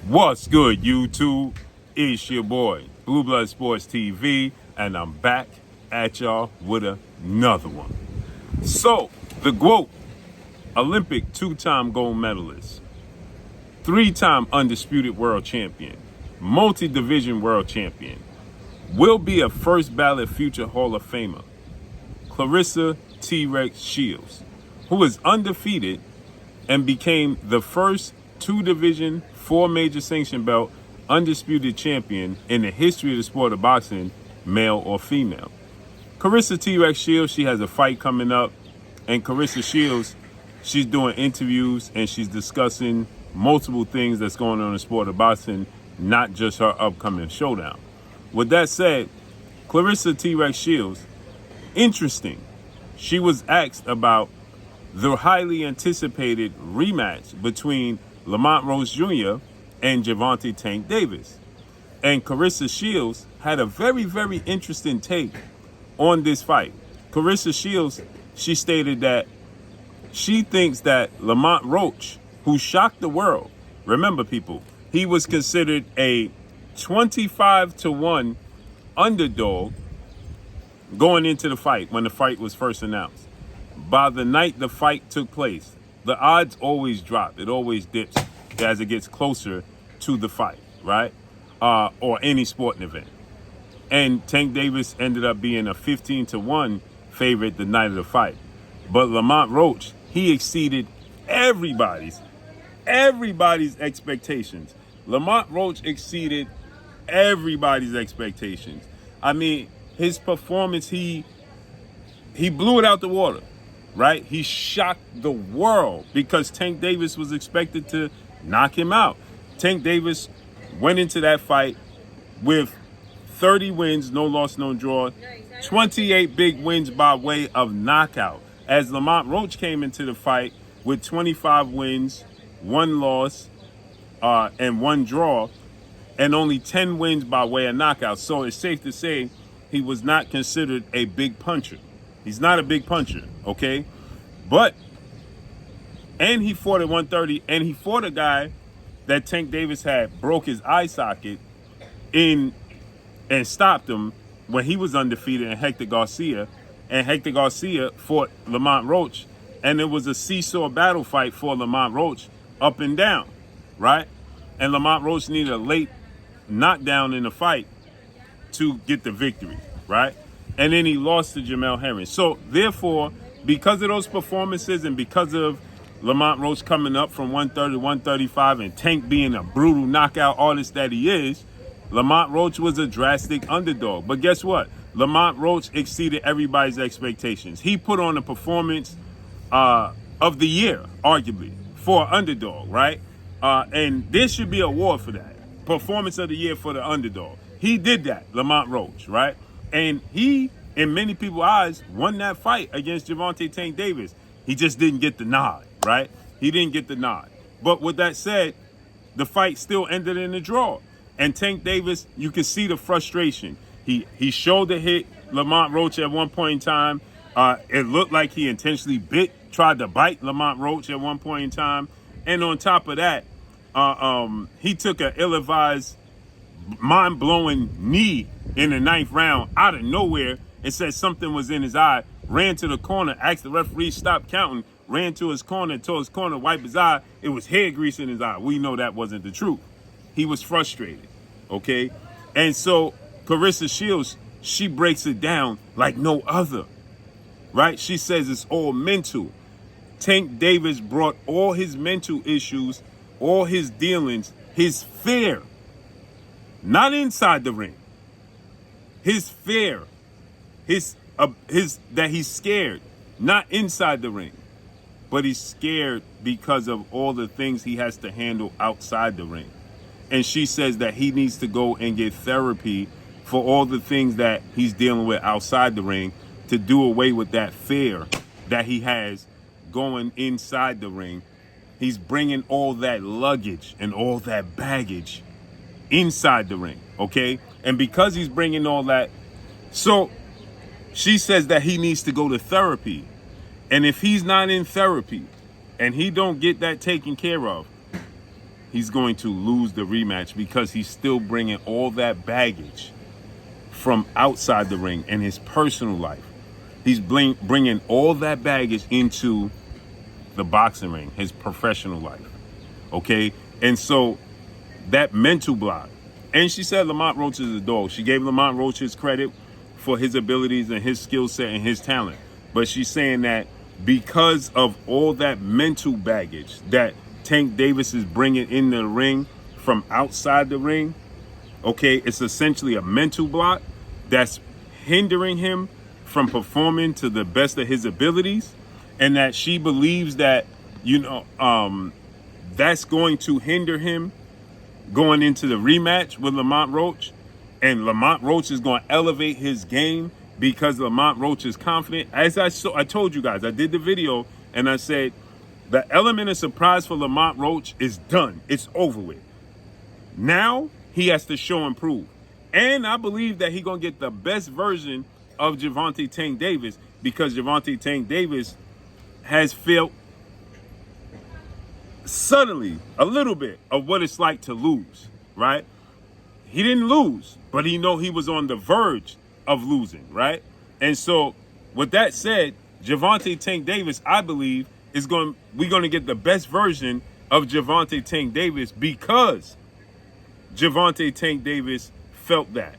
What's good, YouTube? It's your boy, Blue Blood Sports TV, and I'm back at y'all with another one. So, the GOAT, Olympic two-time gold medalist, three-time undisputed world champion, multi-division world champion, will be a first ballot future Hall of Famer, Clarissa T-Rex Shields, who is undefeated and became the first two-division, four major sanction belt, undisputed champion in the history of the sport of boxing, male or female. Clarissa T-Rex Shields, she has a fight coming up, and Clarissa Shields, she's doing interviews and she's discussing multiple things that's going on in the sport of boxing, not just her upcoming showdown. With that said, Clarissa T-Rex Shields, interesting. She was asked about the highly anticipated rematch between Lamont Roach Jr. and Gervonta Tank Davis. And Clarissa Shields had a very, very interesting take on this fight. Clarissa Shields, she stated that she thinks that Lamont Roach, who shocked the world, remember people, he was considered a 25-1 underdog going into the fight when the fight was first announced. By the night the fight took place, the odds always drop. It always dips as it gets closer to the fight, right? Or any sporting event. And Tank Davis ended up being a 15-1 favorite the night of the fight. But Lamont Roach, he exceeded everybody's expectations. Lamont Roach exceeded everybody's expectations. I mean, his performance, he blew it out the water, right? He shocked the world because Tank Davis was expected to knock him out. Tank Davis went into that fight with 30 wins, no loss, no draw, 28 big wins by way of knockout. As Lamont Roach came into the fight with 25 wins, one loss, and one draw, and only 10 wins by way of knockout. So it's safe to say he was not considered a big puncher. He's not a big puncher, okay? And he fought at 130, and he fought a guy that Tank Davis had broke his eye socket in and stopped him when he was undefeated, and Hector Garcia. And Hector Garcia fought Lamont Roach, and it was a seesaw battle fight for Lamont Roach, up and down, right? And Lamont Roach needed a late knockdown in the fight to get the victory, right? And then he lost to Jamel Herring. So therefore, because of those performances and because of Lamont Roach coming up from 130 to 135 and Tank being a brutal knockout artist that he is, Lamont Roach was a drastic underdog. But guess what? Lamont Roach exceeded everybody's expectations. He put on a performance of the year, arguably, for underdog, right? And there should be an award for that. Performance of the year for the underdog. He did that, Lamont Roach, right? And he, in many people's eyes, won that fight against Gervonta Tank Davis. He just didn't get the nod, right? He didn't get the nod. But with that said, the fight still ended in a draw. And Tank Davis, you can see the frustration. He shoulder hit Lamont Roach at one point in time. It looked like he intentionally tried to bite Lamont Roach at one point in time. And on top of that, he took an ill-advised, mind-blowing knee in the ninth round out of nowhere and said something was in his eye, ran to the corner, asked the referee stop counting, ran to his corner, told his corner, wipe his eye. It was hair grease in his eye. We know that wasn't the truth. He was frustrated, okay? And so Clarissa Shields, she breaks it down like no other, right? She says it's all mental. Tank Davis brought all his mental issues, all his dealings, his fear, not inside the ring. His fear, his that he's scared, not inside the ring, but he's scared because of all the things he has to handle outside the ring. And she says that he needs to go and get therapy for all the things that he's dealing with outside the ring to do away with that fear that he has going inside the ring. He's bringing all that luggage and all that baggage inside the ring, okay? And because he's bringing all that, so she says that he needs to go to therapy. And if he's not in therapy and he don't get that taken care of, he's going to lose the rematch because he's still bringing all that baggage from outside the ring and his personal life. He's bringing all that baggage into the boxing ring, his professional life. Okay? And so that mental block. And she said Lamont Roach is a dog. She gave Lamont Roach his credit for his abilities and his skill set and his talent. But she's saying that because of all that mental baggage that Tank Davis is bringing in the ring from outside the ring, okay, it's essentially a mental block that's hindering him from performing to the best of his abilities, and that she believes that, that's going to hinder him going into the rematch with Lamont Roach, and Lamont Roach is going to elevate his game because Lamont Roach is confident. As I told you guys, I did the video and I said the element of surprise for Lamont Roach is done. It's over with. Now he has to show and prove. And I believe that he's going to get the best version of Gervonta Tank Davis, because Gervonta Tank Davis has felt subtly a little bit of what it's like to lose, right? He didn't lose, but he was on the verge of losing, right? And so with that said, Gervonta Tank Davis, I believe, we're going to get the best version of Gervonta Tank Davis because Gervonta Tank Davis felt that.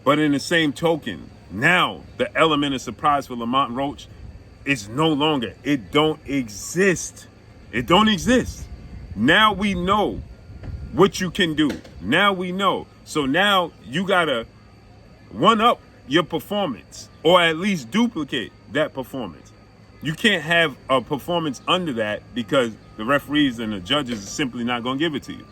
But in the same token, now the element of surprise for Lamont Roach is no longer. It don't exist. It don't exist. Now we know what you can do. Now we know. So now you got to one up your performance, or at least duplicate that performance. You can't have a performance under that because the referees and the judges are simply not going to give it to you.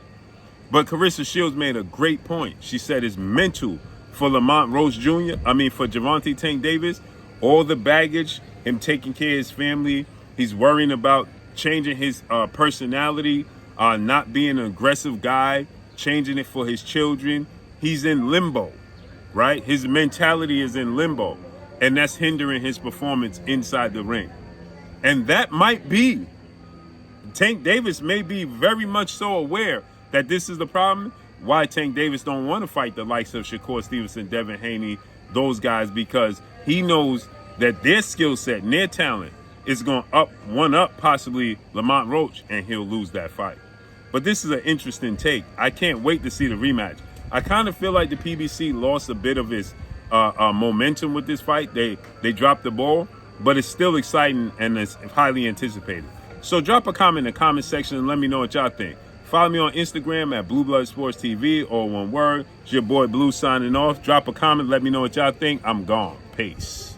But Carissa Shields made a great point. She said it's mental for Lamont Roach Jr., for Gervonta Tank Davis, all the baggage, him taking care of his family, he's worrying about changing his personality, not being an aggressive guy, changing it for his children. He's in limbo, right? His mentality is in limbo, and that's hindering his performance inside the ring. And that might be, Tank Davis may be very much so aware that this is the problem, why Tank Davis don't want to fight the likes of Shakur Stevenson, Devin Haney, those guys, because he knows that their skill set and their talent is going to one up possibly Lamont Roach, and he'll lose that fight. But this is an interesting take. I can't wait to see the rematch. I kind of feel like the PBC lost a bit of its momentum with this fight. They dropped the ball, but it's still exciting and it's highly anticipated. So drop a comment in the comment section and let me know what y'all think. Follow me on Instagram at Blue Blood Sports TV, or one word. It's your boy Blue signing off. Drop a comment. Let me know what y'all think. I'm gone. Peace.